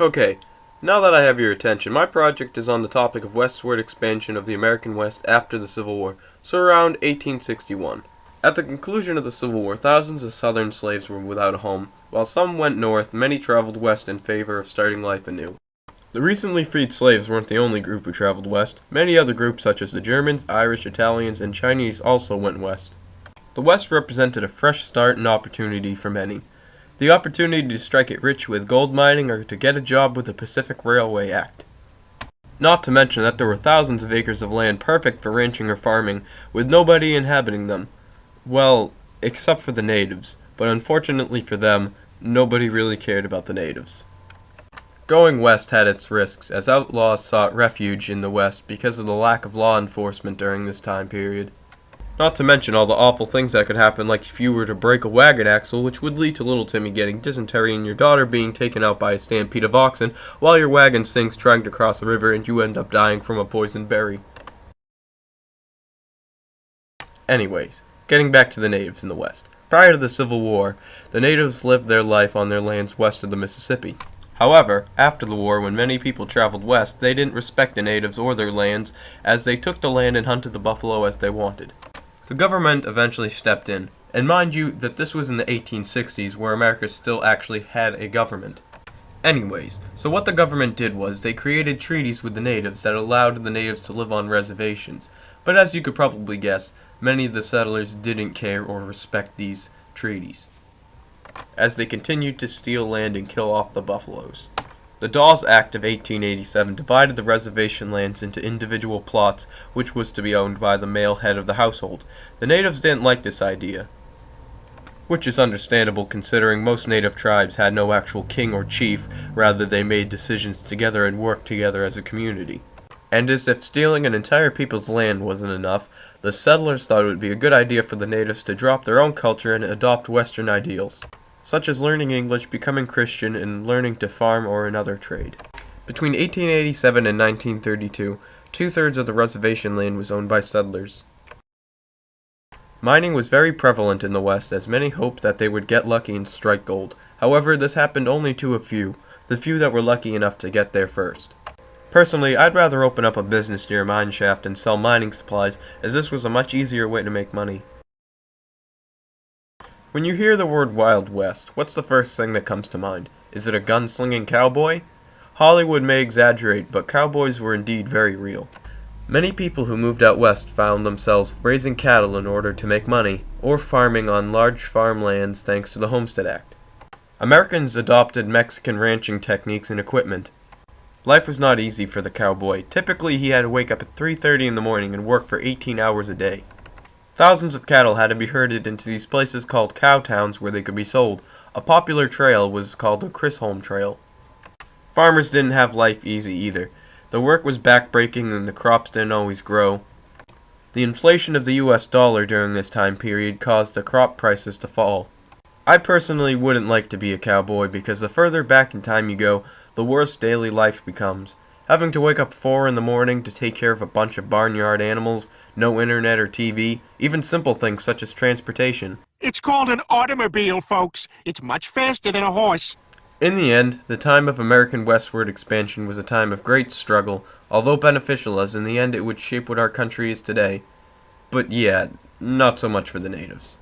Okay, now that I have your attention, my project is on the topic of westward expansion of the American West after the Civil War, so around 1861. At the conclusion of the Civil War, thousands of Southern slaves were without a home. While some went north, many traveled west in favor of starting life anew. The recently freed slaves weren't the only group who traveled west. Many other groups such as the Germans, Irish, Italians, and Chinese also went west. The West represented a fresh start and opportunity for many. The opportunity to strike it rich with gold mining or to get a job with the Pacific Railway Act. Not to mention that there were thousands of acres of land perfect for ranching or farming, with nobody inhabiting them. Well, except for the natives, but unfortunately for them, nobody really cared about the natives. Going west had its risks, as outlaws sought refuge in the West because of the lack of law enforcement during this time period. Not to mention all the awful things that could happen, like if you were to break a wagon axle, which would lead to little Timmy getting dysentery and your daughter being taken out by a stampede of oxen, while your wagon sinks trying to cross a river and you end up dying from a poisoned berry. Anyways, getting back to the natives in the West. Prior to the Civil War, the natives lived their life on their lands west of the Mississippi. However, after the war, when many people traveled west, they didn't respect the natives or their lands, as they took the land and hunted the buffalo as they wanted. The government eventually stepped in, and mind you that this was in the 1860s where America still actually had a government. Anyways, so what the government did was they created treaties with the natives that allowed the natives to live on reservations, but as you could probably guess, many of the settlers didn't care or respect these treaties, as they continued to steal land and kill off the buffaloes. The Dawes Act of 1887 divided the reservation lands into individual plots, which was to be owned by the male head of the household. The natives didn't like this idea, which is understandable considering most native tribes had no actual king or chief, rather they made decisions together and worked together as a community. And as if stealing an entire people's land wasn't enough, the settlers thought it would be a good idea for the natives to drop their own culture and adopt Western ideals, such as learning English, becoming Christian, and learning to farm or another trade. Between 1887 and 1932, two-thirds of the reservation land was owned by settlers. Mining was very prevalent in the West, as many hoped that they would get lucky and strike gold. However, this happened only to a few, the few that were lucky enough to get there first. Personally, I'd rather open up a business near a mine shaft and sell mining supplies, as this was a much easier way to make money. When you hear the word Wild West, what's the first thing that comes to mind? Is it a gun-slinging cowboy? Hollywood may exaggerate, but cowboys were indeed very real. Many people who moved out west found themselves raising cattle in order to make money, or farming on large farmlands thanks to the Homestead Act. Americans adopted Mexican ranching techniques and equipment. Life was not easy for the cowboy. Typically, he had to wake up at 3:30 in the morning and work for 18 hours a day. Thousands of cattle had to be herded into these places called cow towns where they could be sold. A popular trail was called the Chisholm Trail. Farmers didn't have life easy either. The work was backbreaking and the crops didn't always grow. The inflation of the US dollar during this time period caused the crop prices to fall. I personally wouldn't like to be a cowboy because the further back in time you go, the worse daily life becomes. Having to wake up 4 in the morning to take care of a bunch of barnyard animals, no internet or TV, even simple things such as transportation. It's called an automobile, folks. It's much faster than a horse. In the end, the time of American westward expansion was a time of great struggle, although beneficial, as in the end it would shape what our country is today. But yeah, not so much for the natives.